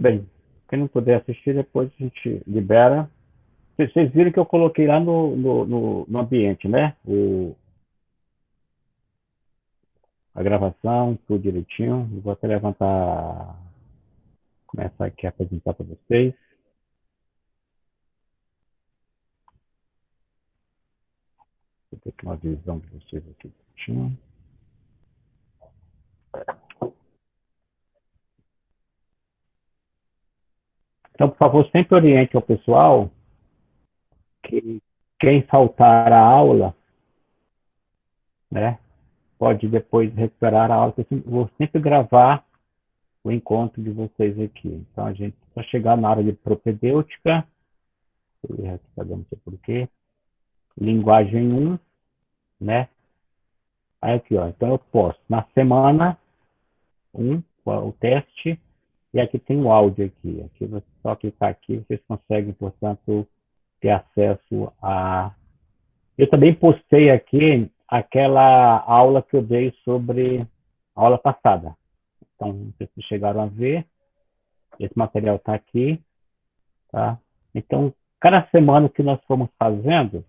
bem. Quem não puder assistir, depois a gente libera. Vocês viram que eu coloquei lá no ambiente, né? A gravação, tudo direitinho. Eu vou até levantar, começar aqui a apresentar para vocês. Vou ter aqui uma visão de vocês aqui direitinho. Então, por favor, sempre oriente ao pessoal que quem faltar a aula, né, pode depois recuperar a aula, que eu vou sempre gravar o encontro de vocês aqui. Então, a gente só chegar na área de propedêutica, não sei porquê, linguagem 1, né? Aí aqui, ó, então eu posso, na semana 1, o teste, e aqui tem o áudio aqui. Aqui você só clicar aqui, vocês conseguem, portanto, ter acesso a... Eu também postei aqui aquela aula que eu dei sobre a aula passada. Então, não sei se vocês chegaram a ver. Esse material está aqui, tá? Então, cada semana que nós formos fazendo,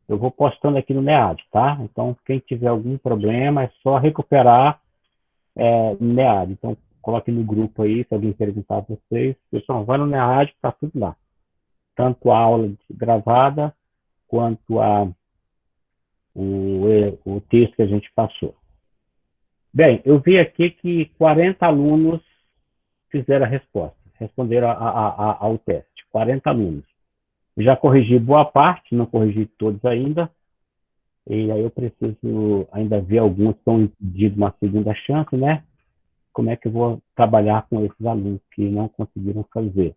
eu vou postando aqui no NEAD, tá? Então, quem tiver algum problema, é só recuperar no NEAD. Então, coloque no grupo aí, se alguém perguntar para vocês. Pessoal, vai no NEAD, está tudo lá. Tanto a aula gravada, quanto o texto que a gente passou. Bem, eu vi aqui que 40 alunos fizeram a resposta, responderam ao teste. 40 alunos. Já corrigi boa parte, não corrigi todos ainda. E aí eu preciso ainda ver alguns que estão pedindo uma segunda chance, né? Como é que eu vou trabalhar com esses alunos que não conseguiram fazer.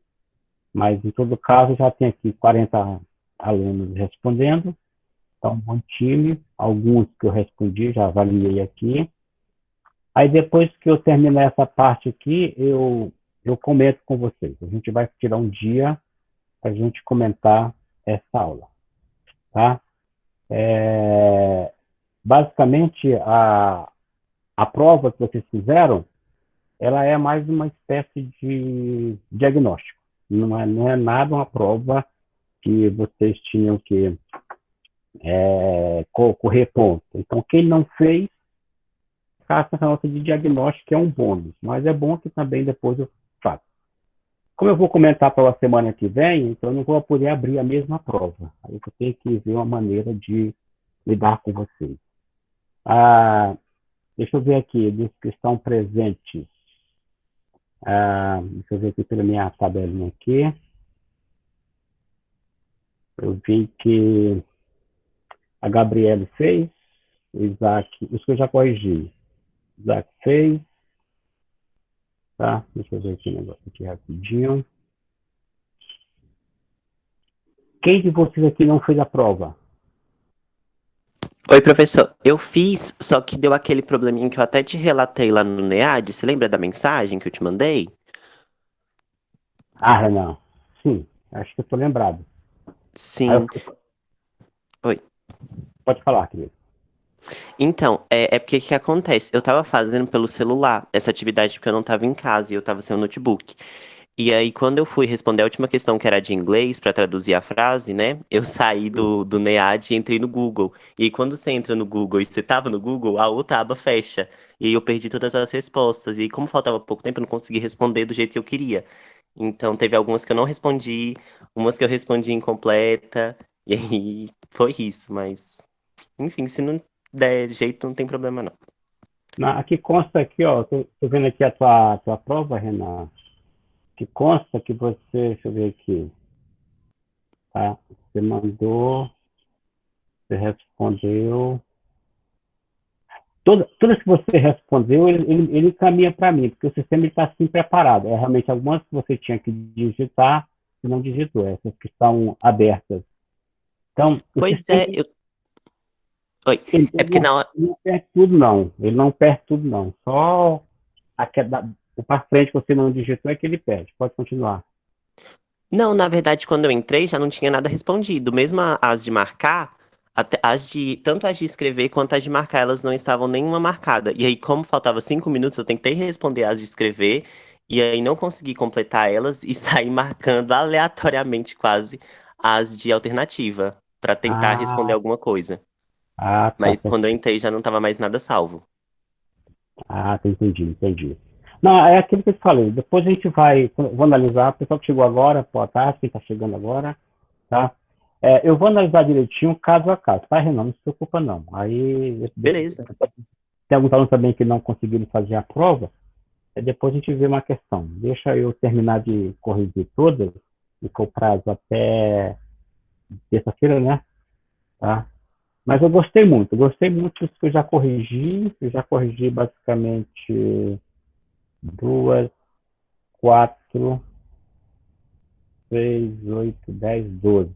Mas, em todo caso, já tem aqui 40 alunos respondendo. Então, um bom time. Alguns que eu respondi, já avaliei aqui. Aí, depois que eu terminar essa parte aqui, eu comento com vocês. A gente vai tirar um dia para a gente comentar essa aula. Tá? Basicamente, a prova que vocês fizeram, ela é mais uma espécie de diagnóstico. Não é nada uma prova que vocês tinham que correr ponto. Então, quem não fez, faça essa nota de diagnóstico, que é um bônus. Mas é bom que também depois eu faço. Como eu vou comentar pela semana que vem, então eu não vou poder abrir a mesma prova. Aí eu tenho que ver uma maneira de lidar com vocês. Deixa eu ver aqui, dos que estão presentes. Deixa eu ver aqui pela minha tabelinha aqui. Eu vi que a Gabriele fez, o Isaac, os que eu já corrigi. O Isaac fez. Tá? Deixa eu ver aqui o negócio aqui rapidinho. Quem de vocês aqui não fez a prova? Oi, professor. Eu fiz, só que deu aquele probleminha que eu até te relatei lá no NEAD. Você lembra da mensagem que eu te mandei? Renan. Sim, acho que eu estou lembrado. Sim. Oi. Pode falar, querido. Então, é porque o que acontece? Eu tava fazendo pelo celular essa atividade porque eu não tava em casa e eu tava sem o notebook. E aí, quando eu fui responder a última questão, que era de inglês, para traduzir a frase, né? Eu saí do NEAD e entrei no Google. E aí, quando você entra no Google e você tava no Google, a outra aba fecha. E aí eu perdi todas as respostas. E aí, como faltava pouco tempo, eu não consegui responder do jeito que eu queria. Então, teve algumas que eu não respondi, umas que eu respondi incompleta. E aí, foi isso. Mas, enfim, se não der jeito, não tem problema, não. Aqui consta aqui, ó, tô vendo aqui a tua prova, Renan, que consta que você, deixa eu ver aqui, tá? Você mandou, você respondeu. Todas que você respondeu, ele caminha para mim, porque o sistema está assim preparado. Realmente algumas que você tinha que digitar, e não digitou, essas que estão abertas. Então, o Pois sistema é, eu. Oi. ele, É ele porque não, na hora. ele não perde tudo, não. Ele não perde tudo, não. Só o para frente que você não digitou é que ele perde. Pode continuar. Não, na verdade, quando eu entrei, já não tinha nada respondido. Mesmo as de marcar, tanto as de escrever quanto as de marcar, elas não estavam nenhuma marcada. E aí, como faltava 5 minutos, eu tentei responder as de escrever e aí não consegui completar elas e saí marcando aleatoriamente quase as de alternativa para tentar responder Ah, alguma coisa. tá, Mas quando eu entrei já não tava mais nada salvo. entendi, entendi. Não, é aquilo que eu te falei. Depois a gente vai, vou analisar. O pessoal que chegou agora, boa tarde, quem está chegando agora, tá? Eu vou analisar direitinho, caso a caso, tá, Renan? Não se preocupa, não. Aí, Beleza. tem alguns alunos também que não conseguiram fazer a prova, depois a gente vê uma questão. Deixa eu terminar de corrigir todas, e com o prazo até terça-feira, né? Tá? Mas eu gostei muito dos que eu já corrigi basicamente duas, quatro, 6, 8, 10, 12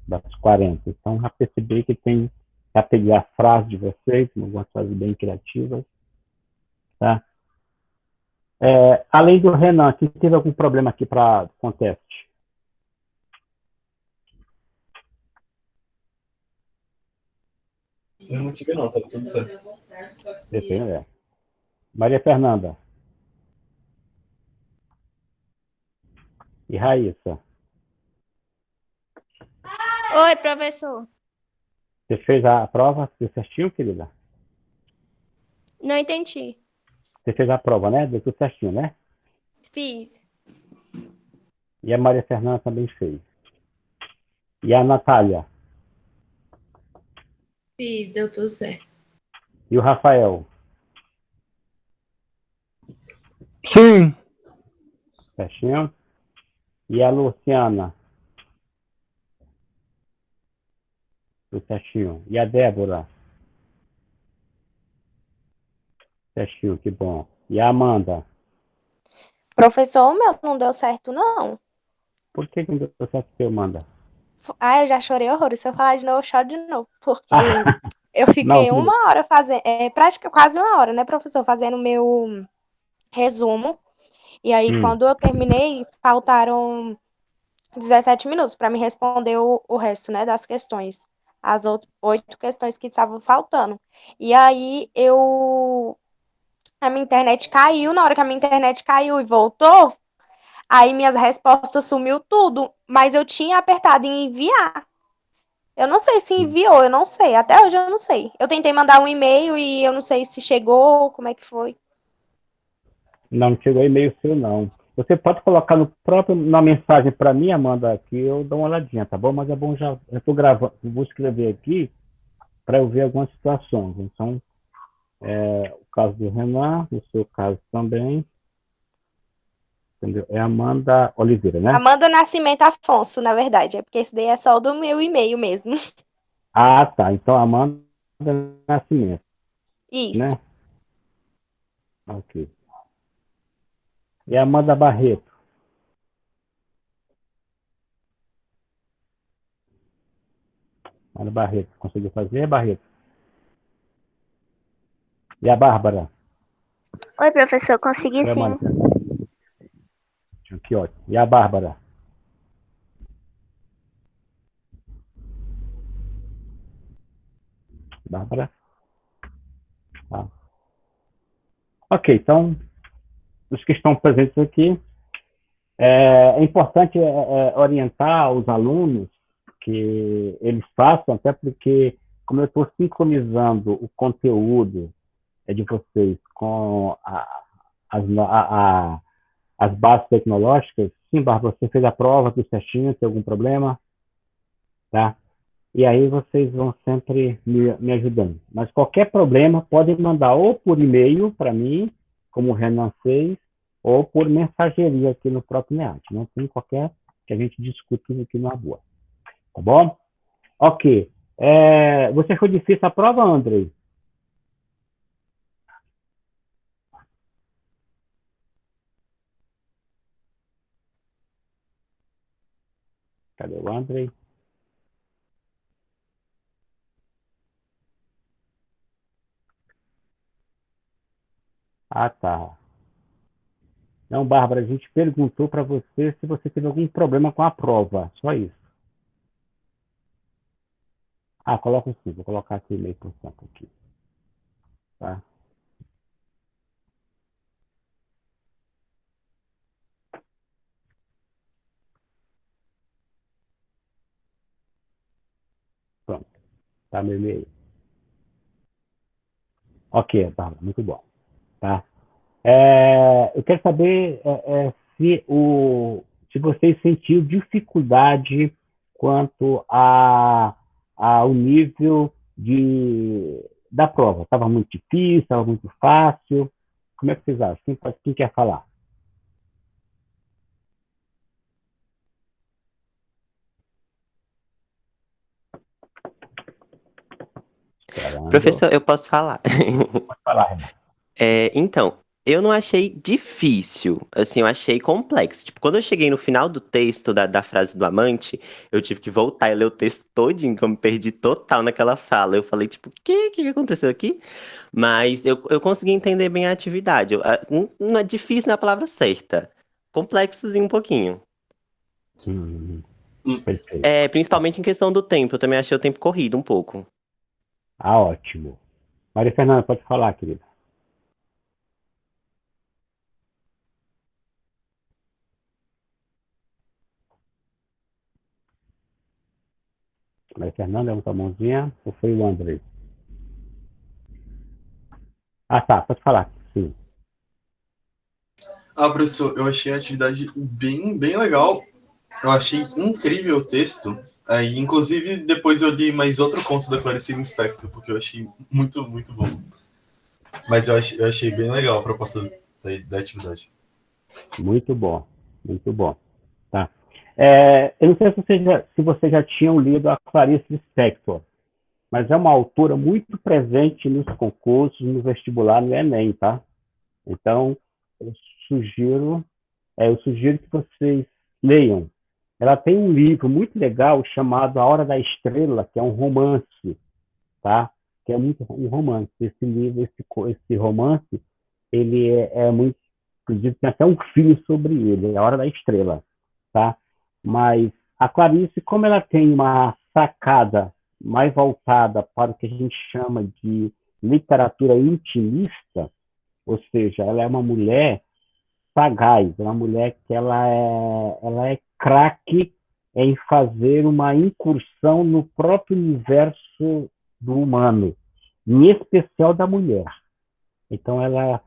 das 40. Então já percebi que tem, já peguei a frase de vocês, algumas frases bem criativas, tá? Além do Renan, se teve algum problema aqui para com o teste? Eu não tive não, tá tudo certo. É. Maria Fernanda e Raíssa, Oi, professor. você fez a prova? Deu certinho, querida? Não entendi. Você fez a prova, né? Deu tudo certinho, né? Fiz. E a Maria Fernanda também fez. E a Natália? Fiz, deu tudo certo. E o Rafael? Sim. Certinho? E a Luciana? Tudo certinho. E a Débora? Certinho, que bom. E a Amanda? Professor, o meu não deu certo, não. Por que não deu certo seu, Amanda? Ah, eu já chorei horrores. Se eu falar de novo, eu choro de novo. Porque Ah, eu não, fiquei querida. 1 hora fazendo, prática quase 1 hora, né, professor? Fazendo meu resumo. E aí, Hum, quando eu terminei, faltaram 17 minutos para me responder o resto, né, das questões. As 8 questões que estavam faltando. E aí, a minha internet caiu. Na hora que a minha internet caiu e voltou, aí minhas respostas sumiu tudo. Mas eu tinha apertado em enviar. Eu não sei se enviou, eu não sei. Até hoje eu não sei. Eu tentei mandar um e-mail e eu não sei se chegou, como é que foi. não chegou e-mail seu, não. Você pode colocar no próprio, na mensagem para mim, Amanda, que eu dou uma olhadinha, tá bom? Mas é bom já, eu estou gravando, vou escrever aqui para eu ver algumas situações. Então, o caso do Renan, o seu caso também, entendeu? É Amanda Oliveira, né? Amanda Nascimento Afonso, na verdade. É porque esse daí é só o do meu e-mail mesmo. Ah, tá. Então, Amanda Nascimento, Isso. né? Ok. E a Amanda Barreto. Amanda Barreto, conseguiu fazer, Barreto? E a Bárbara? Oi, professor, consegui Oi, sim. Mônica. Que ótimo. E a Bárbara? Bárbara? Tá. Ok, então, os que estão presentes aqui, é importante orientar os alunos que eles façam, até porque, como eu estou sincronizando o conteúdo de vocês com as, as bases tecnológicas, sim, Bárbara, você fez a prova, tudo certinho, tem algum problema, tá? E aí vocês vão sempre me ajudando. Mas qualquer problema, podem mandar ou por e-mail para mim, como o Renan fez, ou por mensageria aqui no próprio NEAT. Não tem qualquer que a gente discute tudo aqui na boa. Tá bom? Ok. Você foi difícil a prova, Andrei? Cadê o Andrei? Ah, tá. Não, Bárbara, a gente perguntou para você se você teve algum problema com a prova. Só isso. Ah, coloca sim. Vou colocar aqui meio por cento aqui. Tá? Tá, meu e-mail. Ok, Bárbara, muito bom. Tá? Eu quero saber se vocês sentiram dificuldade quanto ao nível da prova. Estava muito difícil, estava muito fácil. Como é que vocês acham? Quem quer falar? Esperando. Professor, eu posso falar? Pode falar, Renato. Então, eu não achei difícil, assim, eu achei complexo. Tipo, quando eu cheguei no final do texto da frase do amante, eu tive que voltar e ler o texto todinho, que eu me perdi total naquela fala. Eu falei, tipo, o que aconteceu aqui? Mas eu consegui entender bem a atividade. Não é difícil na palavra certa. Complexozinho um pouquinho. Perfeito. Principalmente em questão do tempo, eu também achei o tempo corrido um pouco. Ah, ótimo. Maria Fernanda, pode falar, querida. Maria Fernanda, levantou a mãozinha. Ou foi o André? Ah, tá. Pode falar. Sim. Professor, eu achei a atividade bem legal. Eu achei incrível o texto. Aí, inclusive, depois eu li mais outro conto da Clarice Lispector, porque eu achei muito bom. Mas eu achei bem legal a proposta da atividade. Muito bom. Muito bom. Tá. Eu não sei se vocês já tinham lido a Clarice Lispector, mas é uma autora muito presente nos concursos, no vestibular, no Enem, tá? Então, eu sugiro, eu sugiro que vocês leiam. Ela tem um livro muito legal chamado A Hora da Estrela, que é um romance, tá? Que é muito um romance. Esse livro, esse romance, ele é muito, inclusive tem até um filme sobre ele, A Hora da Estrela, tá? Mas a Clarice, como ela tem uma sacada mais voltada para o que a gente chama de literatura intimista, ou seja, ela é uma mulher sagaz, é uma mulher que ela é craque em fazer uma incursão no próprio universo do humano, em especial da mulher. Então, ela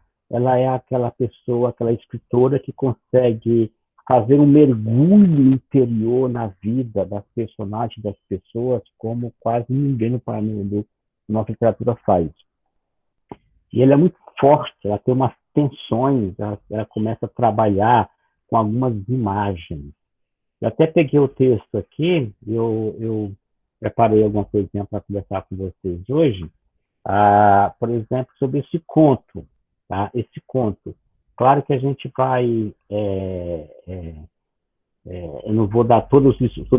é aquela pessoa, aquela escritora que consegue fazer um mergulho interior na vida das personagens, das pessoas, como quase ninguém no planeta, nossa literatura faz. E ela é muito forte, ela tem umas tensões, ela começa a trabalhar com algumas imagens. Eu até peguei o texto aqui, eu preparei alguma coisinha para conversar com vocês hoje, por exemplo, sobre esse conto. Tá? Esse conto. Claro que a gente vai. Eu não vou dar todo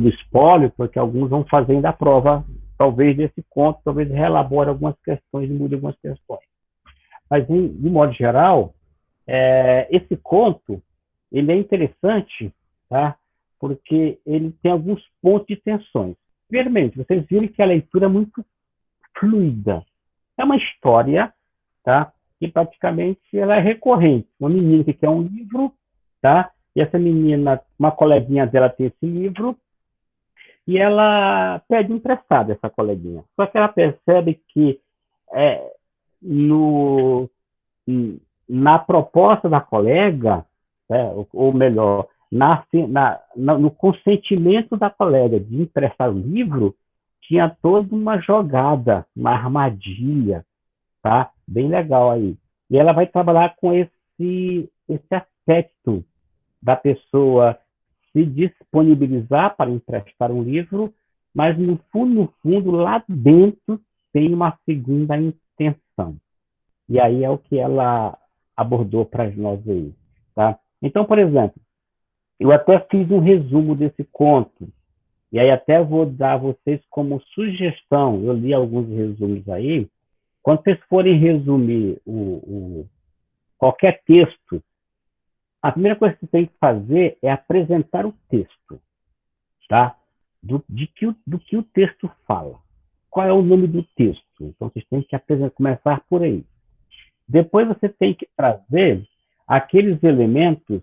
spoiler, porque alguns vão fazendo a prova, talvez, desse conto, talvez relabore algumas questões e mude algumas questões. Mas, de modo geral, esse conto ele é interessante, tá? Porque ele tem alguns pontos de tensões. Primeiramente, vocês viram que a leitura é muito fluida. É uma história, tá? Que praticamente ela é recorrente. Uma menina que quer um livro, tá? E essa menina, uma coleguinha dela tem esse livro e ela pede emprestado essa coleguinha. Só que ela percebe que no, na proposta da colega, ou melhor, no consentimento da colega de emprestar o livro, tinha toda uma jogada, uma armadilha, tá? Bem legal aí. E ela vai trabalhar com esse aspecto da pessoa se disponibilizar para emprestar um livro, mas no fundo, lá dentro, tem uma segunda intenção. E aí é o que ela abordou para nós aí, tá? Então, por exemplo, eu até fiz um resumo desse conto, e aí até vou dar a vocês como sugestão, eu li alguns resumos aí, quando vocês forem resumir qualquer texto, a primeira coisa que você tem que fazer é apresentar o texto, tá? Do que o texto fala. Qual é o nome do texto? Então, vocês têm que começar por aí. Depois você tem que trazer aqueles elementos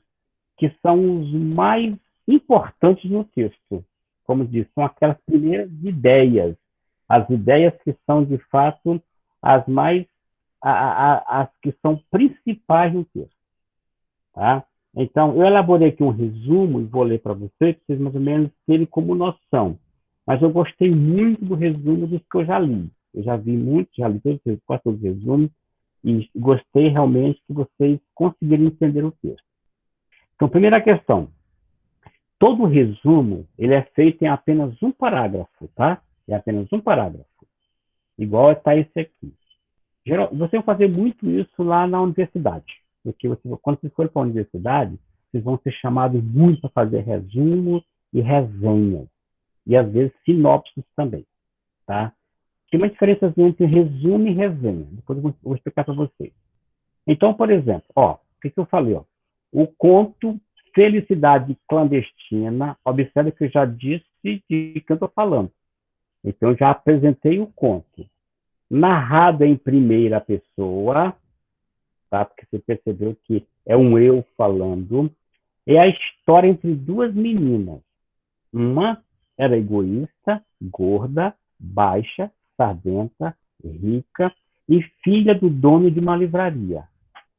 que são os mais importantes no texto. Como disse, são aquelas primeiras ideias, as ideias que são, de fato, as mais, as que são principais no texto. Tá? Então, eu elaborei aqui um resumo e vou ler para vocês mais ou menos terem como noção. Mas eu gostei muito do resumo dos que eu já li. Eu já vi muito, já li quase todos os resumos, e gostei realmente que vocês conseguiram entender o texto. Então, primeira questão. Todo resumo, ele é feito em apenas um parágrafo, tá? É apenas um parágrafo. Igual está esse aqui. Você vai fazer muito isso lá na universidade. Porque quando vocês forem para a universidade, vocês vão ser chamados muito para fazer resumo e resenhas. E, às vezes, sinopses também. Tá? Tem uma diferença entre resumo e resenha. Depois eu vou explicar para vocês. Então, por exemplo, o que eu falei? O conto Felicidade Clandestina. Observe que eu já disse de que eu estou falando. Então, eu já apresentei o conto. Narrado em primeira pessoa, tá? Porque você percebeu que é um eu falando. É a história entre duas meninas. Uma era egoísta, gorda, baixa, sardenta, rica e filha do dono de uma livraria.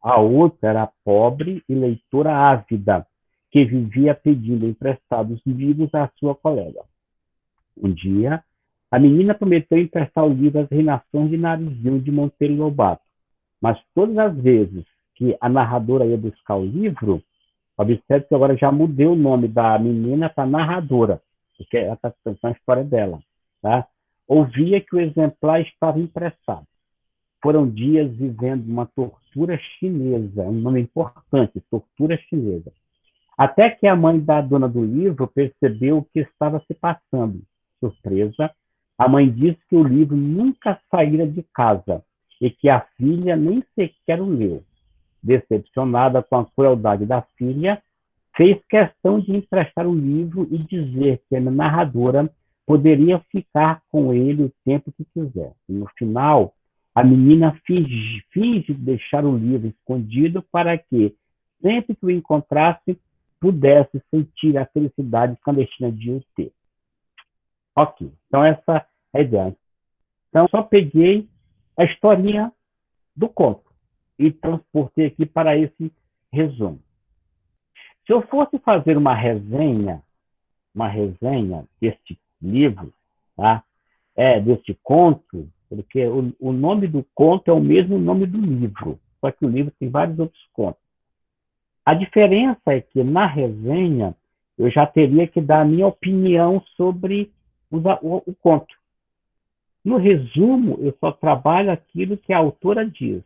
A outra era pobre e leitora ávida, que vivia pedindo emprestados livros à sua colega. Um dia, a menina prometeu emprestar o livro às Reinações de Narizinho de Monteiro Lobato, mas todas as vezes que a narradora ia buscar o livro, observe que agora já mudei o nome da menina para narradora, porque ela está contando a história dela, tá? Ouvia que o exemplar estava emprestado. Foram dias vivendo uma tortura chinesa, um nome importante, tortura chinesa. Até que a mãe da dona do livro percebeu o que estava se passando. Surpresa, a mãe disse que o livro nunca saíra de casa e que a filha nem sequer o leu. Decepcionada com a crueldade da filha, fez questão de emprestar o livro e dizer que a narradora poderia ficar com ele o tempo que quiser. No final, a menina finge deixar o livro escondido para que, sempre que o encontrasse, pudesse sentir a felicidade clandestina de o ter. Ok, então essa é a ideia. Então, só peguei a historinha do conto e transportei aqui para esse resumo. Se eu fosse fazer uma resenha deste livro, tá? Deste conto, porque o nome do conto é o mesmo nome do livro, só que o livro tem vários outros contos. A diferença é que na resenha eu já teria que dar a minha opinião sobre o conto. No resumo, eu só trabalho aquilo que a autora diz.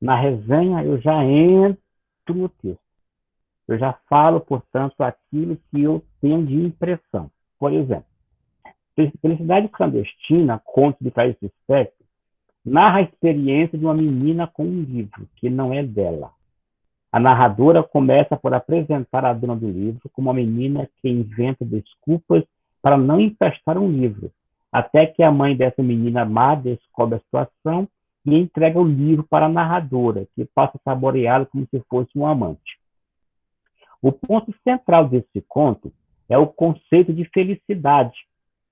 Na resenha, eu já entro no texto. Eu já falo, portanto, aquilo que eu tenho de impressão. Por exemplo, Felicidade Clandestina, conto de Clarice Lispector, narra a experiência de uma menina com um livro que não é dela. A narradora começa por apresentar a dona do livro como uma menina que inventa desculpas para não emprestar um livro, até que a mãe dessa menina má descobre a situação e entrega o livro para a narradora, que passa a saboreá-lo como se fosse um amante. O ponto central desse conto é o conceito de felicidade,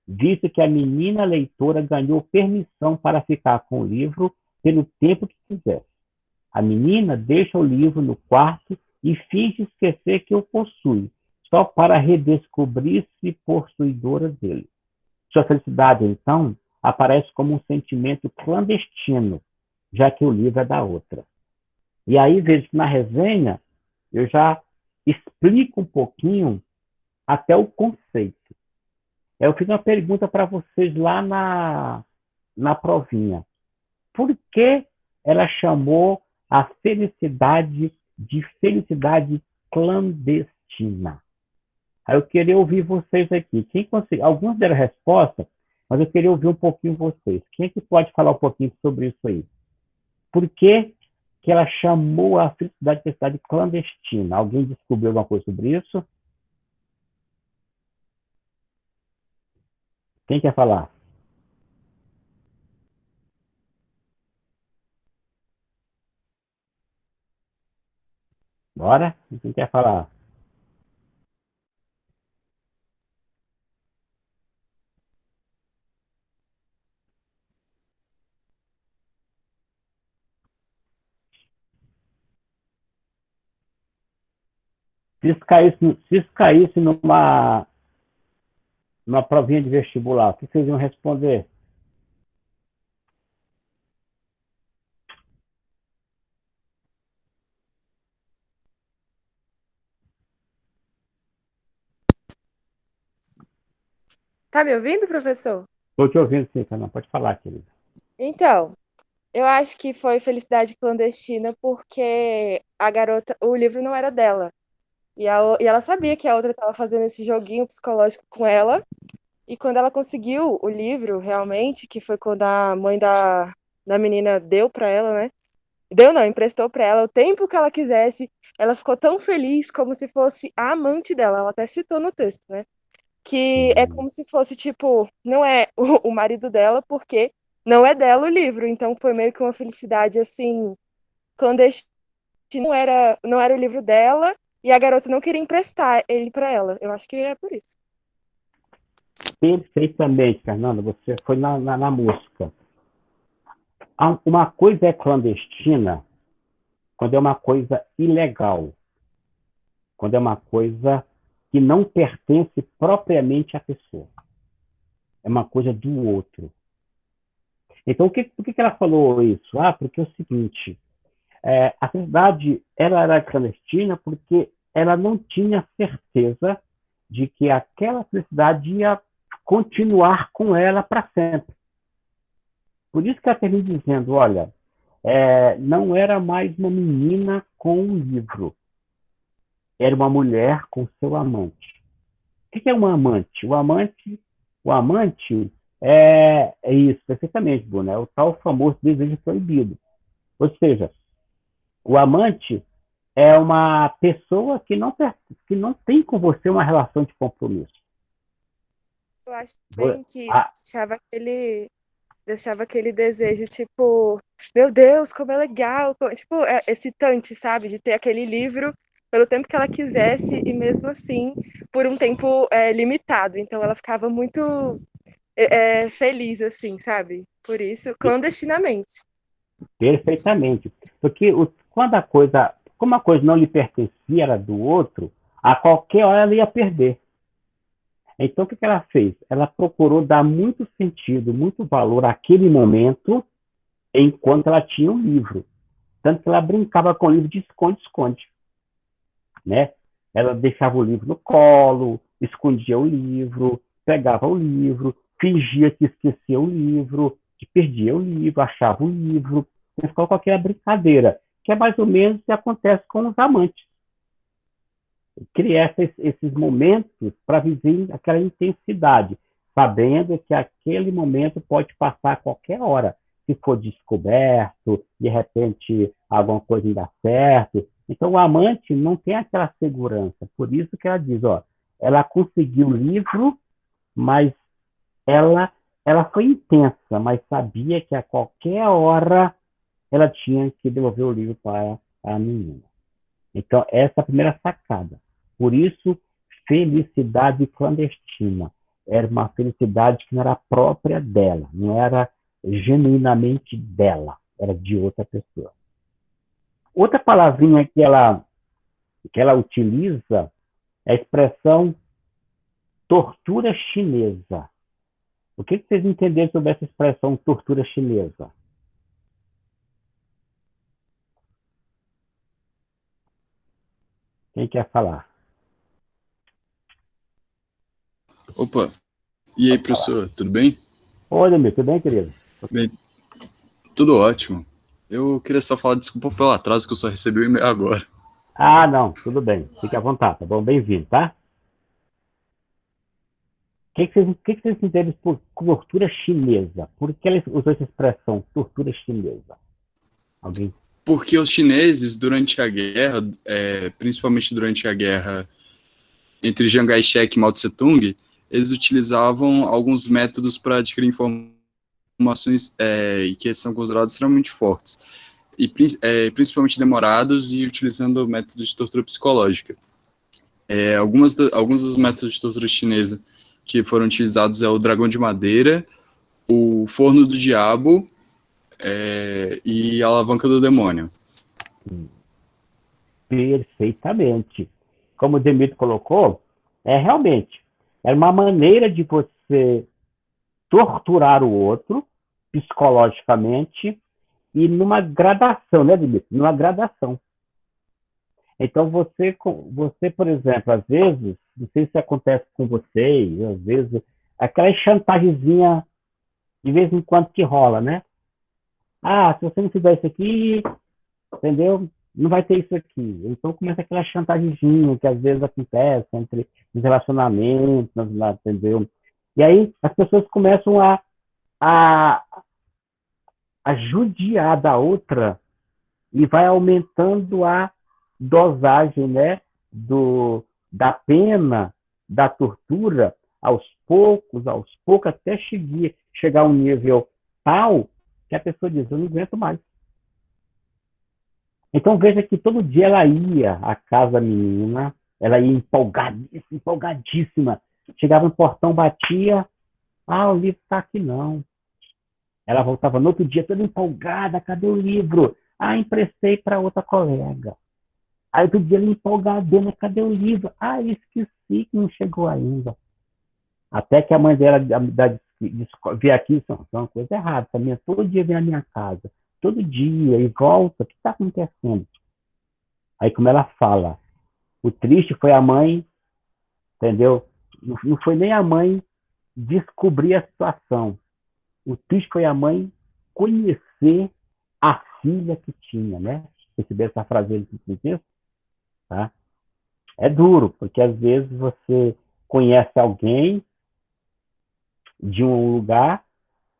visto que a menina leitora ganhou permissão para ficar com o livro pelo tempo que quisesse. A menina deixa o livro no quarto e finge esquecer que o possui, só para redescobrir-se possuidora dele. Sua felicidade, então, aparece como um sentimento clandestino, já que o livro é da outra. E aí, vejo que na resenha, eu já explico um pouquinho até o conceito. Eu fiz uma pergunta para vocês lá na provinha. Por que ela chamou a felicidade de felicidade clandestina? Aí eu queria ouvir vocês aqui. Quem consegue? Alguns deram resposta, mas eu queria ouvir um pouquinho vocês. Quem é que pode falar um pouquinho sobre isso aí? Por que ela chamou a felicidade de felicidade clandestina? Alguém descobriu alguma coisa sobre isso? Quem quer falar? Bora? Quem quer falar? Se isso caísse numa provinha de vestibular, o que vocês iam responder? Tá me ouvindo, professor? Estou te ouvindo, sim, Fernando. Pode falar, querida. Então, eu acho que foi Felicidade Clandestina porque a garota, o livro não era dela. E ela sabia que a outra estava fazendo esse joguinho psicológico com ela. E quando ela conseguiu o livro, realmente, que foi quando a mãe da menina deu para ela, né? Deu não, emprestou para ela o tempo que ela quisesse. Ela ficou tão feliz como se fosse a amante dela. Ela até citou no texto, né? Que é como se fosse, tipo, não é o marido dela, porque não é dela o livro. Então foi meio que uma felicidade, assim, clandestina. Não era o livro dela e a garota não queria emprestar ele para ela. Eu acho que é por isso. Perfeitamente, Fernanda. Você foi na música. Uma coisa é clandestina quando é uma coisa ilegal, quando é uma coisa que não pertence propriamente à pessoa. É uma coisa do outro. Então, por que ela falou isso? Porque é o seguinte, a felicidade ela era clandestina porque ela não tinha certeza de que aquela felicidade ia continuar com ela para sempre. Por isso que ela termina dizendo, olha, não era mais uma menina com um livro, era uma mulher com seu amante. O que é um amante? O amante é isso, perfeitamente, Bruno, é o tal famoso desejo proibido. Ou seja, o amante é uma pessoa que não tem com você uma relação de compromisso. Eu acho bem que Ah, deixava aquele desejo, tipo, meu Deus, como é legal, tipo, é excitante, sabe? De ter aquele livro pelo tempo que ela quisesse e mesmo assim por um tempo limitado. Então ela ficava muito feliz, assim, sabe? Por isso, clandestinamente. perfeitamente. Porque como a coisa não lhe pertencia, era do outro, a qualquer hora ela ia perder. Então, o que ela fez? Ela procurou dar muito sentido, muito valor àquele momento, enquanto ela tinha um livro. Tanto que ela brincava com o livro de esconde-esconde. Né? Ela deixava o livro no colo, escondia o livro, pegava o livro, fingia que esquecia o livro, que perdia o livro, achava o livro, e ficava com aquela brincadeira, que é mais ou menos o que acontece com os amantes. Criar esses momentos para viver aquela intensidade, sabendo que aquele momento pode passar a qualquer hora. Se for descoberto, de repente alguma coisa não dá certo. Então o amante não tem aquela segurança. Por isso que ela diz, ela conseguiu o livro, mas ela foi intensa, mas sabia que a qualquer hora ela tinha que devolver o livro para a menina. Então, essa é a primeira sacada. Por isso, felicidade clandestina. Era uma felicidade que não era própria dela, não era genuinamente dela, era de outra pessoa. Outra palavrinha que ela utiliza é a expressão tortura chinesa. O que vocês entenderam sobre essa expressão tortura chinesa? Quem quer falar? Opa, e aí, professor, tudo bem? Oi, Demir, tudo bem, querido? Bem, tudo ótimo. Eu queria só falar desculpa pelo atraso que eu só recebi o e-mail agora. Não, tudo bem. Fique à vontade, tá bom? Bem-vindo, tá? O que vocês entendem por tortura chinesa? Por que ela usou essa expressão, tortura chinesa? Alguém? Porque os chineses, durante a guerra, principalmente durante a guerra entre Chiang Kai-shek e Mao Tse-tung, eles utilizavam alguns métodos para adquirir informações que são considerados extremamente fortes, e principalmente demorados e utilizando métodos de tortura psicológica. Alguns dos métodos de tortura chinesa que foram utilizados é o dragão de madeira, o forno do diabo e a alavanca do demônio. Perfeitamente. como o Demito colocou, realmente, era uma maneira de você torturar o outro psicologicamente e numa gradação, né, Demito? Numa gradação. Então, você, por exemplo, às vezes, não sei se acontece com vocês, às vezes, aquela chantagemzinha de vez em quando que rola, né? Ah, se você não fizer isso aqui, entendeu? Não vai ter isso aqui. Então começa aquela chantagemzinha que às vezes acontece entre os relacionamentos, entendeu? E aí as pessoas começam a, a judiar da outra e vai aumentando a dosagem, né, da pena, da tortura, aos poucos, até chegar a um nível tal que a pessoa diz, eu não aguento mais. Então veja que todo dia ela ia à casa da menina, ela ia empolgadíssima. Chegava no portão, batia, o livro está aqui não. Ela voltava no outro dia toda empolgada, cadê o livro? Emprestei para outra colega. Aí outro dia ela empolgadona, cadê o livro? Esqueci que não chegou ainda. Até que a mãe dela vê aqui, isso é uma coisa errada. A minha todo dia vem à minha casa, todo dia, e volta, o que está acontecendo? Aí como ela fala, o triste foi a mãe, entendeu? Não foi nem a mãe descobrir a situação. O triste foi a mãe conhecer a filha que tinha, né? Perceber essa frase que eu tá? É duro, porque às vezes você conhece alguém de um lugar,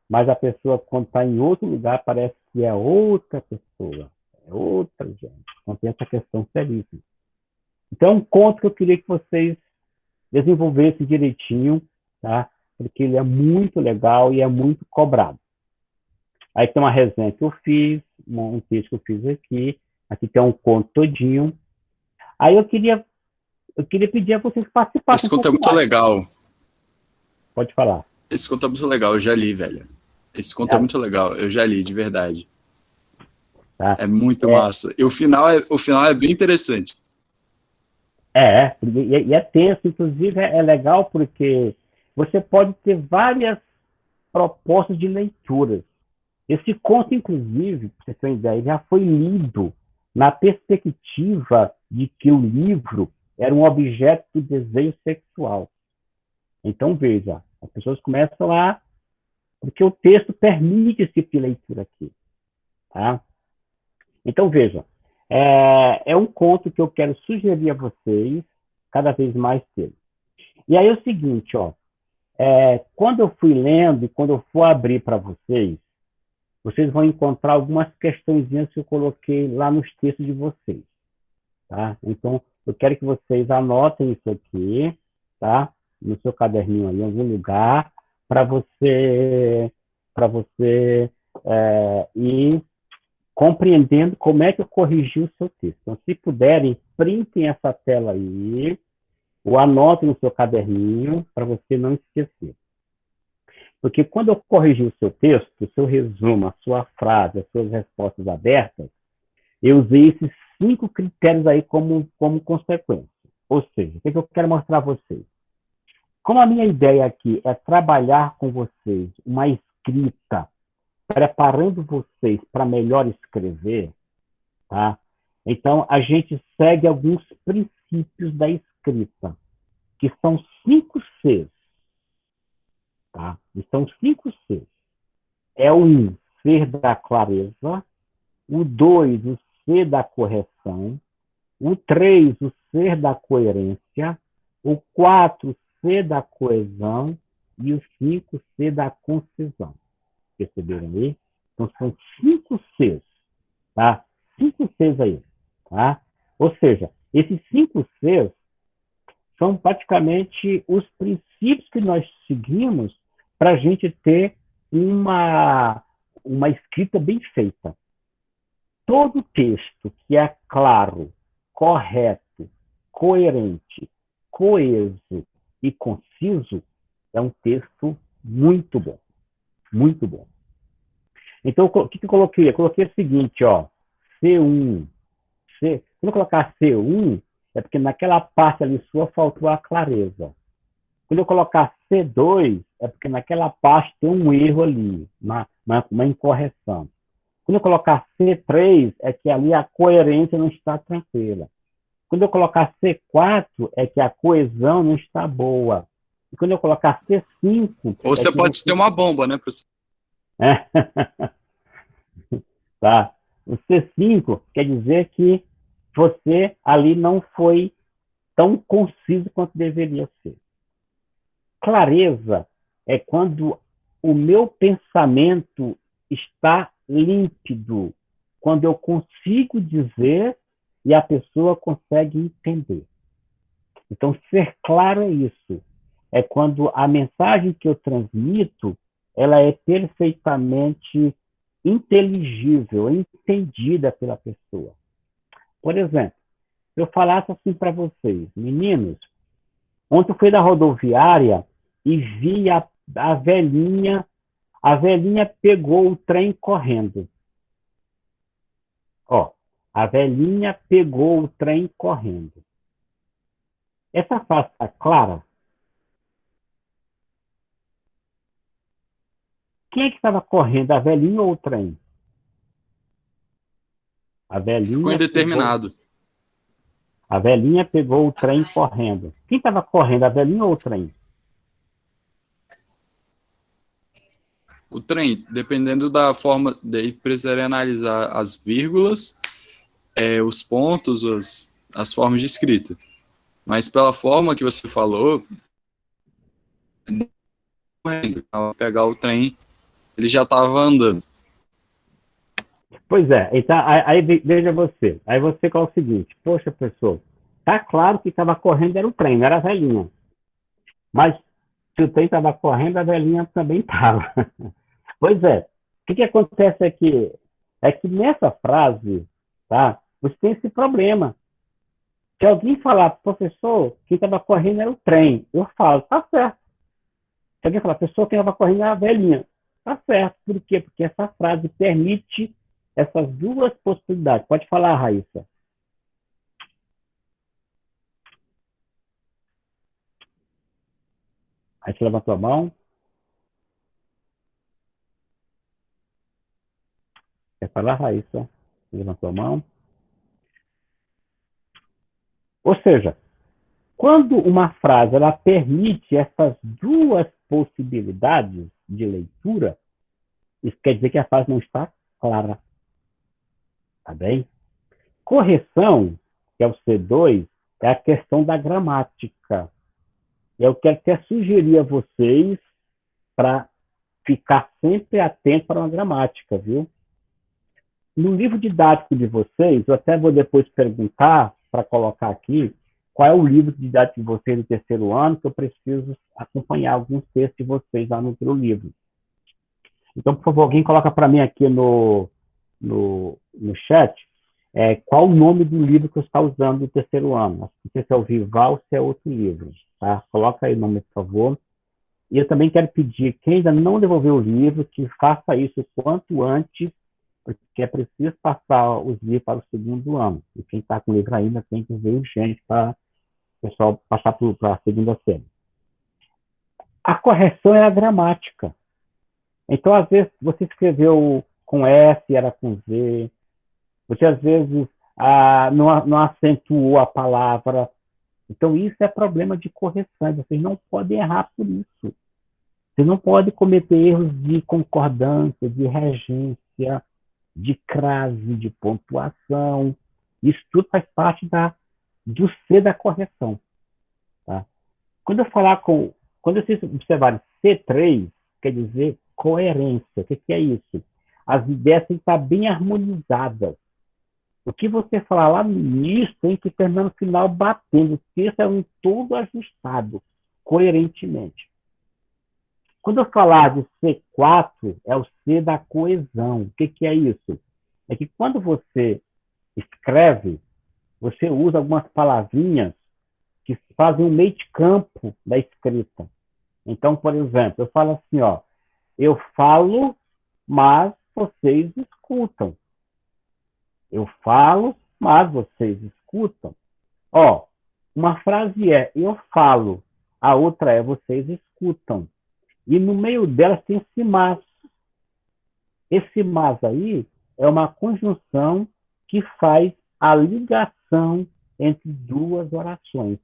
mas a pessoa, quando está em outro lugar, parece que é outra pessoa, é outra gente. Então tem essa questão seríssima. Então é um conto que eu queria que vocês desenvolvessem direitinho, tá? Porque ele é muito legal e é muito cobrado. Aí tem uma resenha que eu fiz, um texto que eu fiz aqui tem um conto todinho. Aí eu queria pedir a vocês participassem. Esse conto é muito legal. Pode falar. Esse conto é muito legal, eu já li, velho. Esse conto é muito legal, eu já li, de verdade. Tá. É muito massa. E o final é bem interessante. E é tenso, inclusive é legal porque você pode ter várias propostas de leituras. Esse conto, inclusive, para você ter uma ideia, já foi lido na perspectiva de que o livro era um objeto do desejo sexual. Então, veja, as pessoas começam porque o texto permite esse tipo de leitura aqui. Tá? Então, veja, é um conto que eu quero sugerir a vocês cada vez mais ter. E aí é o seguinte, quando eu fui lendo e quando eu for abrir para vocês vão encontrar algumas questõezinhas que eu coloquei lá nos textos de vocês. Tá? Então, eu quero que vocês anotem isso aqui, tá? No seu caderninho aí, em algum lugar, para você ir compreendendo como é que eu corrigi o seu texto. Então, se puderem, printem essa tela aí, ou anotem no seu caderninho, para você não esquecer. Porque quando eu corrigi o seu texto, o seu resumo, a sua frase, as suas respostas abertas, eu usei esses 5 critérios aí como consequência. Ou seja, o que eu quero mostrar a vocês? Como a minha ideia aqui é trabalhar com vocês uma escrita, preparando vocês para melhor escrever, tá? Então, a gente segue alguns princípios da escrita, que são 5 Cs. Tá? E são 5 Cs. É o 1, ser da clareza. O 2, o ser da correção. O 3, o ser da coerência. O 4, o ser da coesão. E o 5, o ser da concisão. Perceberam aí? Então, são 5 Cs. Tá? 5 Cs aí. Tá? Ou seja, esses 5 Cs são praticamente os princípios que nós seguimos para a gente ter uma escrita bem feita. Todo texto que é claro, correto, coerente, coeso e conciso é um texto muito bom. Muito bom. Então, o que eu coloquei? Eu coloquei o seguinte, C1. Quando eu colocar C1, é porque naquela parte ali sua faltou a clareza. Quando eu colocar C2, é porque naquela parte tem um erro ali, uma incorreção. Quando eu colocar C3, é que ali a coerência não está tranquila. Quando eu colocar C4, é que a coesão não está boa. E quando eu colocar C5... Ou você pode ter uma bomba, né, professor? É. Tá? O C5 quer dizer que você ali não foi tão conciso quanto deveria ser. Clareza é quando o meu pensamento está límpido, quando eu consigo dizer e a pessoa consegue entender. Então, ser claro é isso. É quando a mensagem que eu transmito, ela é perfeitamente inteligível, entendida pela pessoa. Por exemplo, se eu falasse assim para vocês, meninos, ontem eu fui da rodoviária e vi a velhinha pegou o trem correndo. Ó, a velhinha pegou o trem correndo. Essa frase está clara? Quem é que estava correndo, a velhinha ou o trem? A velhinha Ficou indeterminado. A velhinha pegou o trem correndo. Quem estava correndo, a velhinha ou o trem? O trem, dependendo da forma, daí precisaria analisar as vírgulas, os pontos, as formas de escrita. Mas pela forma que você falou, ao pegar o trem, ele já estava andando. Pois é, então, aí veja você. Aí você coloca o seguinte, poxa, pessoal, tá claro que estava correndo era o trem, não era a velhinha. Mas se o trem estava correndo, a velhinha também estava. Pois é, o que acontece aqui? É que nessa frase, tá, você tem esse problema. Se alguém falar, professor, quem estava correndo era o trem, eu falo, tá certo. Se alguém falar, pessoa, quem estava correndo era a velhinha, tá certo. Por quê? Porque essa frase permite essas duas possibilidades. Pode falar, Raíssa. Aí você levantou a mão. Quer falar, Raíssa? Você levantou a mão. Ou seja, quando uma frase ela permite essas duas possibilidades de leitura, isso quer dizer que a frase não está clara. Tá bem? Correção, que é o C2, é a questão da gramática. Eu quero até sugerir a vocês para ficar sempre atento para uma gramática, viu? No livro didático de vocês, eu até vou depois perguntar, para colocar aqui, qual é o livro didático de vocês do terceiro ano, que eu preciso acompanhar alguns textos de vocês lá no outro livro. Então, por favor, alguém coloca para mim aqui no chat qual o nome do livro que eu estou usando do terceiro ano. Não sei se é o Vival ou se é outro livro. Tá? Coloca aí o nome, por favor. E eu também quero pedir, quem ainda não devolveu o livro, que faça isso o quanto antes, porque é preciso passar os livros para o segundo ano. E quem está com o livro ainda tem que ver urgente para o pessoal passar para a segunda série. A correção é a gramática. Então, às vezes, você escreveu com S, era com Z. Você, às vezes, não acentuou a palavra. Então, isso é problema de correção. Vocês não podem errar por isso. Vocês não podem cometer erros de concordância, de regência, de crase, de pontuação. Isso tudo faz parte do C da correção. Tá? Quando vocês observarem C3, quer dizer coerência. O que é isso? As ideias têm que estar bem harmonizadas. O que você falar lá no início tem que terminar no final batendo. O texto é um todo ajustado, coerentemente. Quando eu falar de C4, é o C da coesão. O que é isso? É que quando você escreve, você usa algumas palavrinhas que fazem um meio de campo da escrita. Então, por exemplo, eu falo assim, ó, eu falo, mas vocês escutam. Eu falo, mas vocês escutam. Ó, uma frase é eu falo, a outra é vocês escutam. E no meio delas tem esse mas. Esse mas aí é uma conjunção que faz a ligação entre duas orações.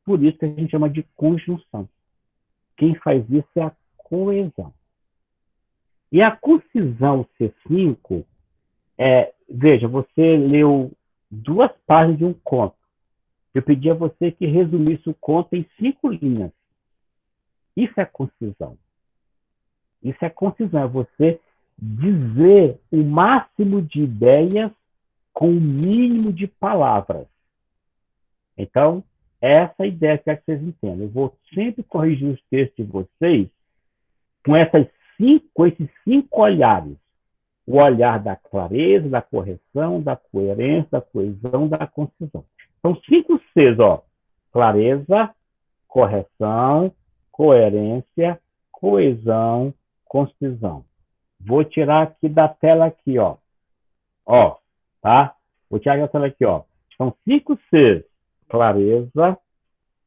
Por isso que a gente chama de conjunção. Quem faz isso é a coesão. E a concisão C5 veja, você leu 2 páginas de um conto. Eu pedi a você que resumisse o conto em 5 linhas. Isso é concisão. Isso é concisão, é você dizer o máximo de ideias com o mínimo de palavras. Então, essa ideia que eu quero que vocês entendam. Eu vou sempre corrigir os textos de vocês com esses 5 olhares. O olhar da clareza, da correção, da coerência, da coesão, da concisão. São 5 Cs, ó. Clareza, correção, coerência, coesão, concisão. Vou tirar aqui da tela aqui, ó. Ó, tá? Vou tirar da tela aqui, ó. São 5 Cs. Clareza,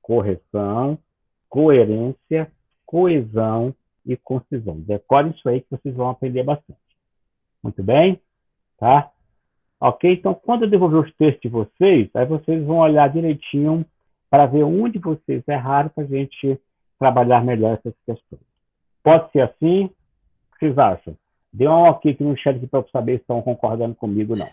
correção, coerência, coesão e concisão. Decore isso aí que vocês vão aprender bastante. Muito bem? Tá? Ok? Então, quando eu devolver os textos de vocês, aí vocês vão olhar direitinho para ver onde vocês erraram para a gente trabalhar melhor essas questões. Pode ser assim? O que vocês acham? Dê um ok aqui no chat para eu saber se estão concordando comigo ou não.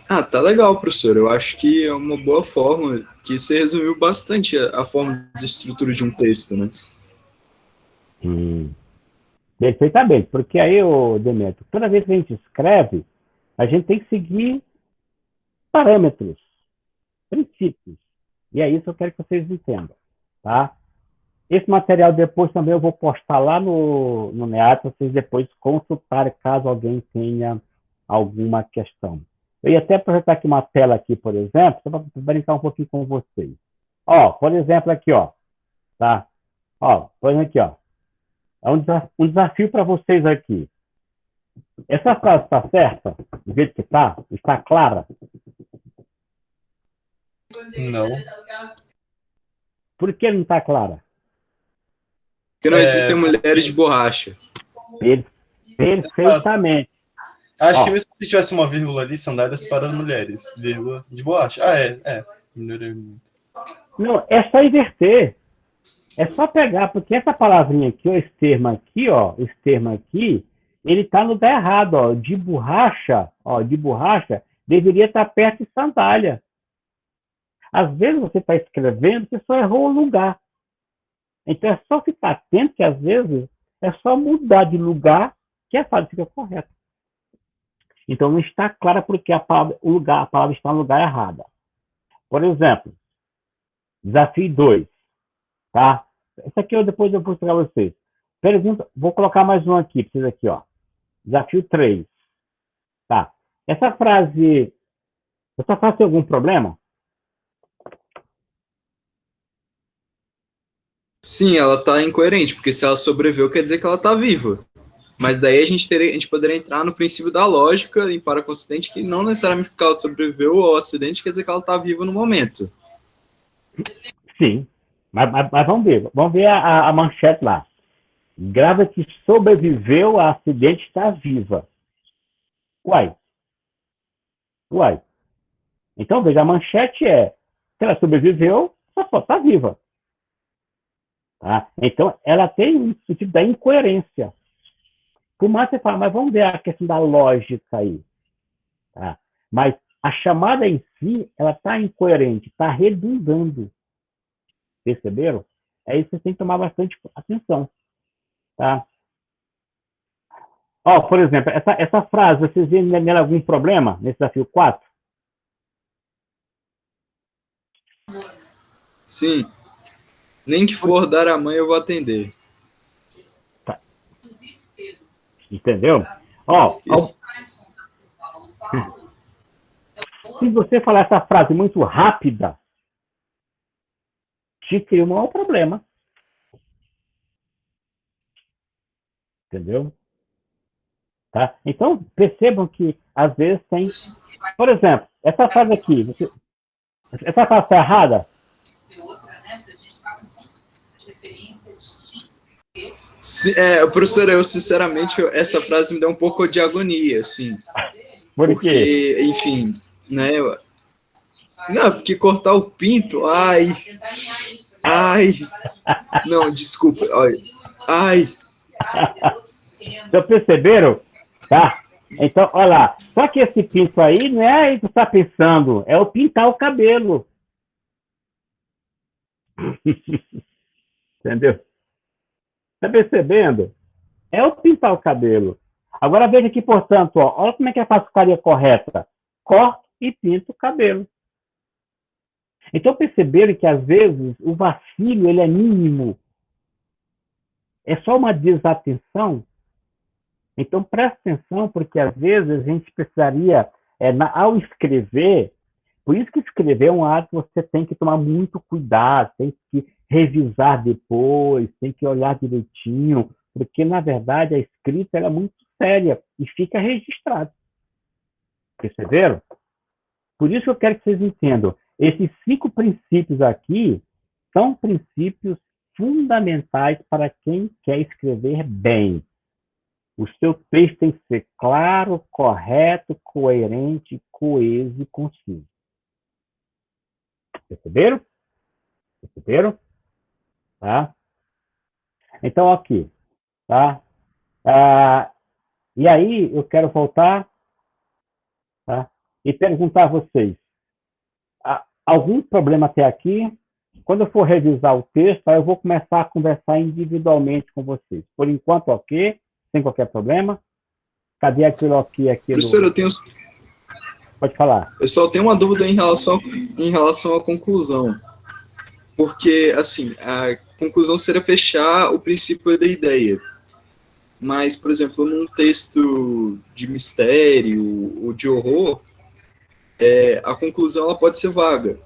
Ah, tá legal, professor. Eu acho que é uma boa forma, que você resumiu bastante a forma de estrutura de um texto, né? Perfeitamente, porque aí, Demetrio, toda vez que a gente escreve, a gente tem que seguir parâmetros, princípios. E é isso que eu quero que vocês entendam, tá? Esse material depois também eu vou postar lá no NEAT, para vocês depois consultarem, caso alguém tenha alguma questão. Eu ia até projetar aqui uma tela aqui, por exemplo, só para brincar um pouquinho com vocês. Ó, por exemplo, aqui, ó, tá? Ó, por exemplo, aqui, ó. É um desafio para vocês aqui. Essa frase está certa? Do jeito que está? Está clara? Não. Por que não está clara? Porque não existem mulheres de borracha. Perfeitamente. Acho Ó. que mesmo se tivesse uma vírgula ali, sandálias para as mulheres. Vírgula de borracha. Ah, melhorei muito. Não, é só inverter. É só pegar, porque essa palavrinha aqui, ó, esse termo aqui, ele está no lugar errado, ó. De borracha, deveria estar perto de sandália. Às vezes você está escrevendo, você só errou o lugar. Então é só ficar atento que às vezes é só mudar de lugar que a frase fica correta. Então não está clara porque a palavra está no lugar errado. Por exemplo, desafio 2, tá? Esse aqui depois eu vou mostrar para vocês. Pergunta, vou colocar mais um aqui, para vocês aqui, ó. Desafio 3. Tá. Essa frase tem algum problema? Sim, ela tá incoerente, porque se ela sobreviveu, quer dizer que ela tá viva. Mas daí a gente poderia entrar no princípio da lógica em para com o acidente, que não necessariamente porque ela sobreviveu ao acidente, quer dizer que ela tá viva no momento. Sim. Mas vamos ver. Vamos ver a manchete lá. Grávida que sobreviveu a acidente está viva. Uai. Então, veja, a manchete é: se ela sobreviveu, só está viva. Tá? Então, ela tem um sentido da incoerência. Por mais que você fale, mas vamos ver a questão da lógica aí. Tá? Mas a chamada em si, ela está incoerente, está redundando. Perceberam? É isso que você tem que tomar bastante atenção. Tá? Ó, por exemplo, essa frase, vocês veem nela algum problema nesse desafio 4? Sim. Nem que for dar a mãe, eu vou atender. Tá. Entendeu? Ó, se você falar essa frase muito rápida, te cria um maior problema. Entendeu? Tá? Então, percebam que, às vezes, tem... Por exemplo, essa frase aqui, Essa frase está errada? Professor, eu sinceramente, essa frase me dá um pouco de agonia, assim. Por quê? Porque, enfim, né? Não, porque cortar o pinto, ai. Não, desculpa, olha. Ai. Vocês perceberam? Tá? Então, olha lá. Só que esse pinto aí não é aí que você está pensando, é o pintar o cabelo. Entendeu? Tá percebendo? É o pintar o cabelo. Agora veja aqui, portanto, ó, olha como é que é a fascaria correta. Corta e pinta o cabelo. Então perceberam que às vezes o vacilo ele é mínimo. É só uma desatenção. Então presta atenção, porque às vezes a gente precisaria, ao escrever, por isso que escrever é um ato que você tem que tomar muito cuidado, tem que revisar depois, tem que olhar direitinho, porque na verdade a escrita é muito séria e fica registrado. Perceberam? Por isso que eu quero que vocês entendam. Esses 5 princípios aqui são princípios fundamentais para quem quer escrever bem. O seu texto tem que ser claro, correto, coerente, coeso e conciso. Perceberam? Perceberam? Tá? Então, aqui. Tá? E aí, eu quero voltar, tá? E perguntar a vocês. Algum problema até aqui? Quando eu for revisar o texto, aí eu vou começar a conversar individualmente com vocês. Por enquanto, ok? Sem qualquer problema. Cadê aquilo aqui? Professor, Pode falar. Eu só tenho uma dúvida em relação à conclusão. Porque, assim, a conclusão seria fechar o princípio da ideia. Mas, por exemplo, num texto de mistério ou de horror, a conclusão ela pode ser vaga.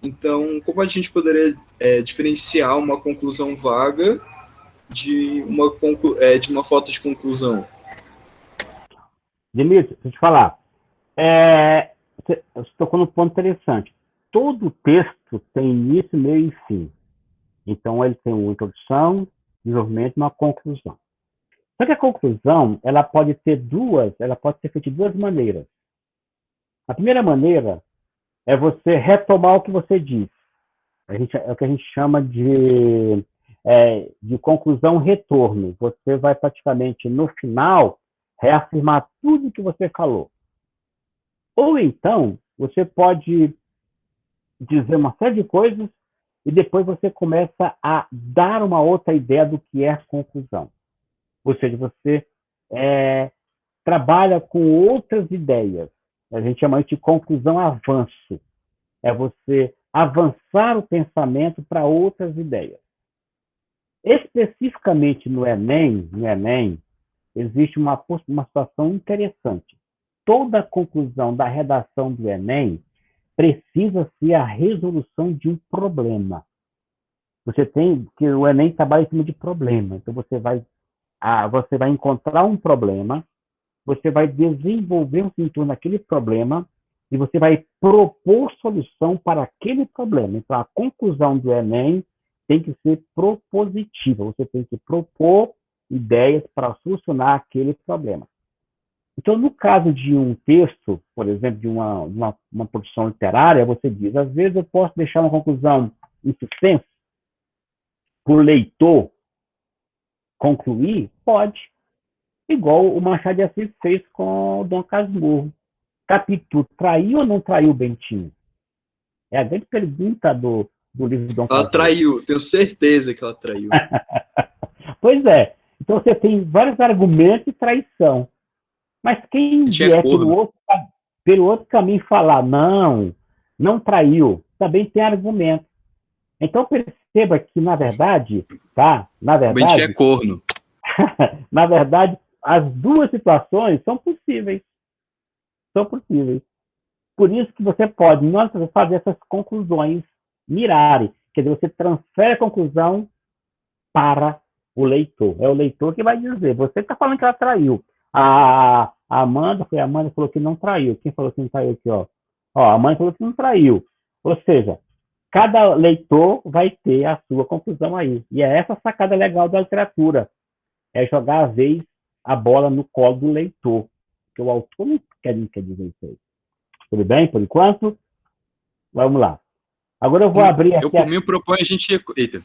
Então, como a gente poderia diferenciar uma conclusão vaga de uma falta de conclusão? Dimitri, deixa eu te falar. Você tocou num ponto interessante. Todo texto tem início, meio e fim. Então, ele tem uma introdução, desenvolvimento e uma conclusão. Só que a conclusão, ela pode ser feita de duas maneiras. A primeira maneira é você retomar o que você disse. É o que a gente chama de conclusão-retorno. Você vai praticamente, no final, reafirmar tudo que você falou. Ou então, você pode dizer uma série de coisas e depois você começa a dar uma outra ideia do que é a conclusão. Ou seja, você trabalha com outras ideias. A gente chama isso de conclusão-avanço. É você avançar o pensamento para outras ideias. Especificamente no Enem, existe uma situação interessante. Toda conclusão da redação do Enem precisa ser a resolução de um problema. Que o Enem trabalha em cima de problema. Então, você vai encontrar um problema, você vai desenvolver em torno daquele problema e você vai propor solução para aquele problema. Então, a conclusão do Enem tem que ser propositiva. Você tem que propor ideias para solucionar aquele problema. Então, no caso de um texto, por exemplo, de uma produção literária, você diz, às vezes eu posso deixar uma conclusão em suspense para o leitor concluir? Pode. Igual o Machado de Assis fez com o Dom Casmurro. Capitu traiu ou não traiu o Bentinho? É a grande pergunta do livro do Dom Casmurro. Ela traiu, tenho certeza que ela traiu. Pois é. Então você tem vários argumentos de traição. Mas quem vier pelo outro caminho falar, não traiu, também tem argumento. Então perceba que, na verdade, O Bentinho é corno. Na verdade, as duas situações são possíveis. São possíveis. Por isso que você pode não fazer essas conclusões mirarem. Quer dizer, você transfere a conclusão para o leitor. É o leitor que vai dizer. Você está falando que ela traiu. A Amanda falou que não traiu. Quem falou que não traiu aqui? A Amanda falou que não traiu. Ou seja, cada leitor vai ter a sua conclusão aí. E é essa a sacada legal da literatura. É jogar, às vezes, a bola no colo do leitor. Porque o autor não quer dizer isso aí. Tudo bem, por enquanto? Vamos lá. Agora eu vou abrir aqui. Por mim, proponho a gente. Eita.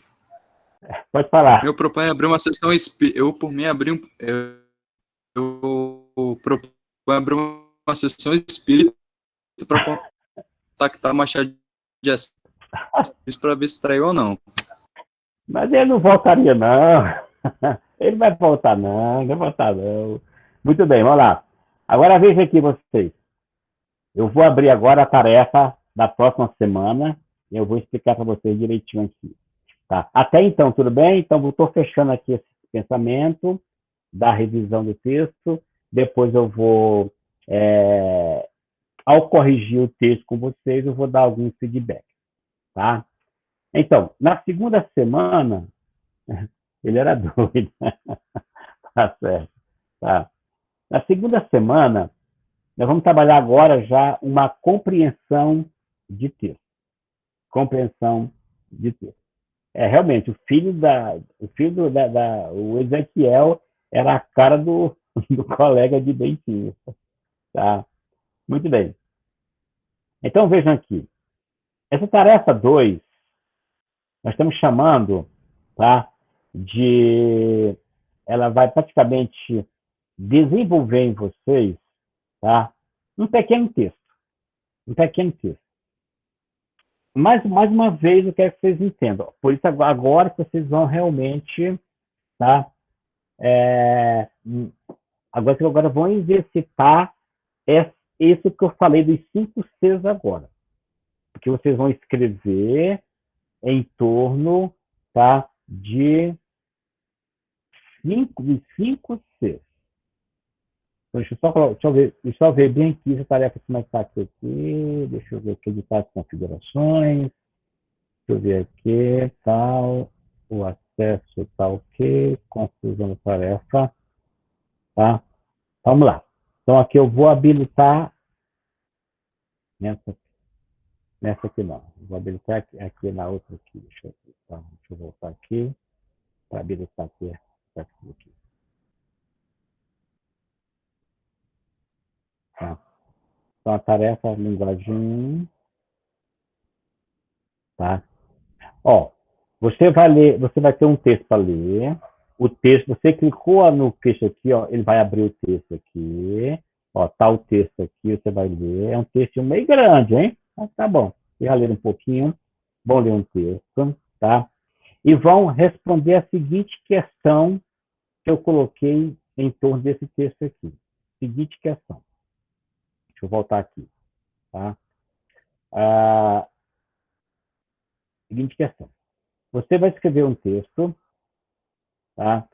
Pode falar. Eu proponho abrir uma sessão espírita. Eu proponho abrir uma sessão espírita para contactar Machado de Assis para ver se traiu ou não. Mas ele não voltaria, não. Ele vai voltar, não. Não vai voltar, não. Muito bem, vamos lá. Agora veja aqui vocês. Eu vou abrir agora a tarefa da próxima semana e eu vou explicar para vocês direitinho aqui. Tá? Até então, tudo bem? Então, eu estou fechando aqui esse pensamento da revisão do texto. Depois eu vou, ao corrigir o texto com vocês, eu vou dar algum feedback. Tá? Então, na segunda semana, ele era doido. Tá certo. Tá. Na segunda semana, nós vamos trabalhar agora já uma compreensão de texto. Compreensão de texto. Realmente, o Ezequiel era a cara do colega de Bentinho. Tá? Muito bem. Então, vejam aqui. Essa tarefa 2, nós estamos chamando, tá, ela vai praticamente desenvolver em vocês, tá, um pequeno texto. Um pequeno texto. Mais uma vez, eu quero que vocês entendam. Por isso, agora que vocês vão realmente, tá, agora vão exercitar isso que eu falei dos 5 Cs agora. Porque vocês vão escrever em torno, tá, de 5 Cs. Deixa eu só ver bem aqui essa tarefa, como é que está aqui. Deixa eu ver aqui, editar as configurações. Deixa eu ver aqui, tal. O acesso está ok. Conclusão da tarefa. Tá? Vamos lá. Então, aqui eu vou habilitar. Nessa aqui não. Vou habilitar aqui na outra aqui. Deixa eu voltar aqui. Para habilitar aqui. Aqui. Tá. Então, a tarefa linguagem 1. Tá? Ó, você vai ter um texto para ler. O texto, você clicou no texto aqui, ó, ele vai abrir o texto aqui. Ó, tá o texto aqui, você vai ler. É um texto meio grande, hein? Mas tá bom. Já leram um pouquinho. Vão ler um texto, tá? E vão responder a seguinte questão que eu coloquei em torno desse texto aqui. Seguinte questão. Deixa eu voltar aqui, tá? Seguinte questão. Você vai escrever um texto, tá?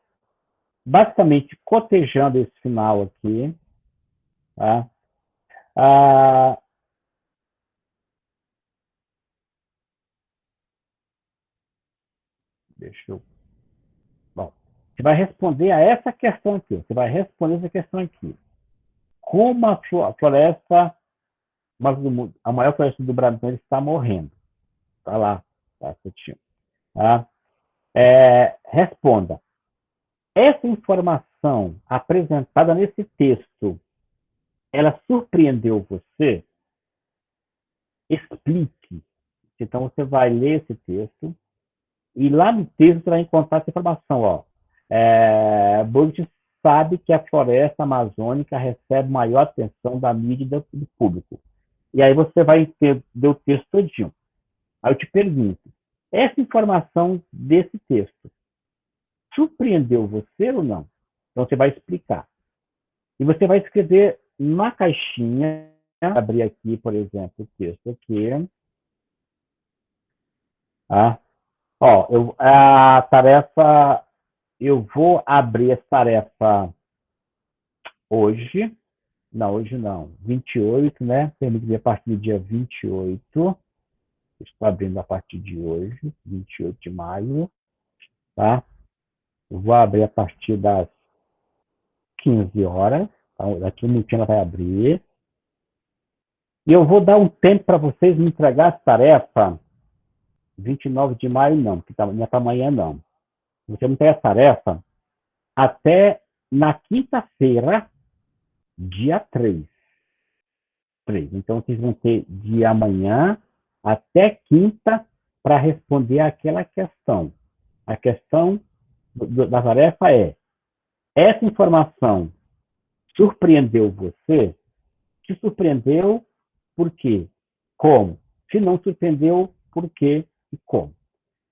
Basicamente cotejando esse final aqui, tá? Bom, você vai responder a essa questão aqui. Você vai responder essa questão aqui. Como a floresta, a maior floresta do Brasil está morrendo? Está lá, tá certinho. Tá? Responda. Essa informação apresentada nesse texto, ela surpreendeu você? Explique. Então, você vai ler esse texto e lá no texto você vai encontrar essa informação. Ó. Burgess sabe que a floresta amazônica recebe maior atenção da mídia e do público. E aí você vai entender o texto todinho. Aí eu te pergunto, essa informação desse texto surpreendeu você ou não? Então você vai explicar. E você vai escrever na caixinha, abrir aqui, por exemplo, o texto aqui. Tá? Ó, a tarefa, eu vou abrir essa tarefa hoje. Não, hoje não. 28, né? Permite ver a partir do dia 28. Estou abrindo a partir de hoje, 28 de maio. Tá? Eu vou abrir a partir das 15 horas. Tá? Daqui um minutinho ela vai abrir. E eu vou dar um tempo para vocês me entregar essa tarefa. 29 de maio não, que não é para amanhã não. Você me entrega essa tarefa até na quinta-feira, dia 3. Então, vocês vão ter de amanhã até quinta para responder aquela questão. A questão da tarefa é: essa informação surpreendeu você? Te surpreendeu por quê? Como? Se não surpreendeu, por quê e como?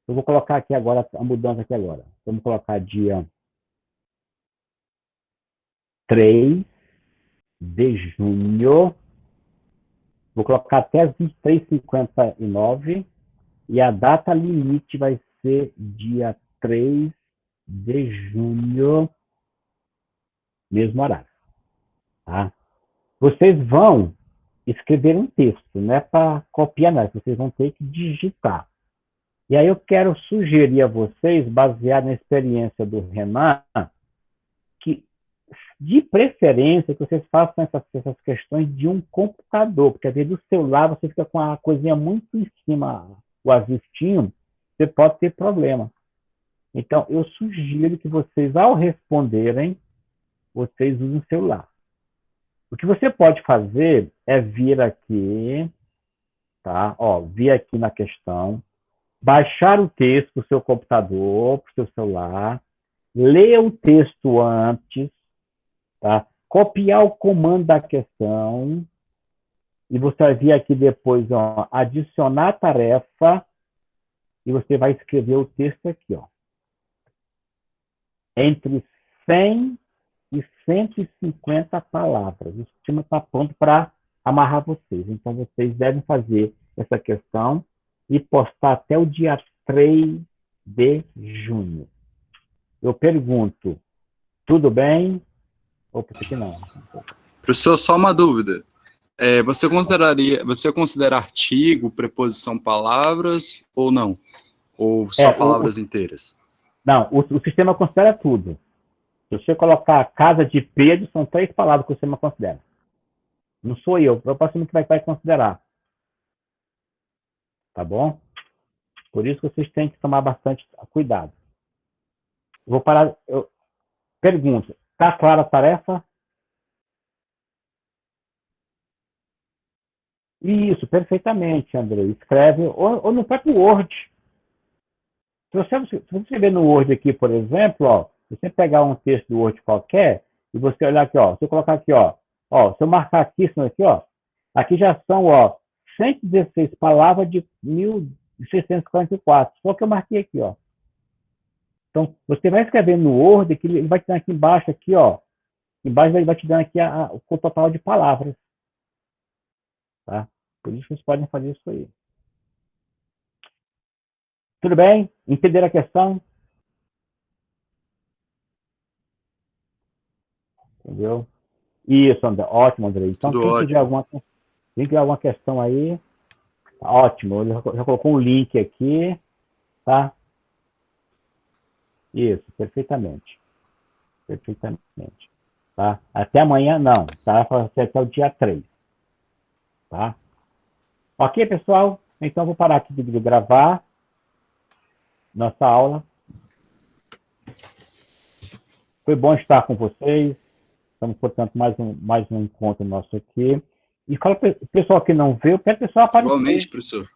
Eu vou colocar aqui agora a mudança aqui agora. Vamos colocar dia 3 de junho. Vou colocar até as 23h59 e a data limite vai ser dia 3 de junho, mesmo horário. Tá? Vocês vão escrever um texto, não é para copiar nada, vocês vão ter que digitar. E aí eu quero sugerir a vocês, baseado na experiência do Renan, que de preferência que vocês façam essas questões de um computador, porque às vezes do celular você fica com a coisinha muito em cima, o ajustinho, você pode ter problema. Então, eu sugiro que vocês, ao responderem, vocês usem o celular. O que você pode fazer é vir aqui, tá? Ó, vir aqui na questão, baixar o texto para o seu computador, para o seu celular, ler o texto antes, tá? Copiar o comando da questão, e você vai vir aqui depois, ó, adicionar tarefa, e você vai escrever o texto aqui, ó. Entre 100 e 150 palavras. O sistema está pronto para amarrar vocês. Então, vocês devem fazer essa questão e postar até o dia 3 de junho. Eu pergunto, tudo bem? Ou por que não? Professor, só uma dúvida. Você considera artigo, preposição, palavras ou não? Ou só palavras inteiras? Não, o sistema considera tudo. Se você colocar casa de Pedro, são 3 palavras que o sistema considera. Não sou eu, é o próximo que vai considerar. Tá bom? Por isso que vocês têm que tomar bastante cuidado. Vou parar. Pergunta, está clara a tarefa? Isso, perfeitamente, André. Escreve, ou no próprio Word. Se você ver no Word aqui, por exemplo, ó, se você pegar um texto do Word qualquer, e você olhar aqui, ó, se eu colocar aqui, ó, se eu marcar aqui, isso aqui, ó, aqui já são, ó, 116 palavras de 1644. Só que eu marquei aqui, ó. Então, você vai escrever no Word, que ele vai te dar aqui embaixo, aqui, ó. Embaixo ele vai te dar aqui o total de palavras. Tá? Por isso vocês podem fazer isso aí. Tudo bem? Entenderam a questão? Entendeu? Isso, André. Ótimo, André. Então, Tudo quem ótimo. tiver alguma questão aí, tá ótimo. Ele já colocou um link aqui, tá? Isso, perfeitamente. Perfeitamente. Tá? Até amanhã, não. Tá? Até o dia 3. Tá? Ok, pessoal? Então, vou parar aqui de gravar nossa aula. Foi bom estar com vocês. Estamos, portanto, mais um encontro nosso aqui. E fala para o pessoal que não viu, pede o pessoal aparecer. Igualmente, professor.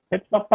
Pede o pessoal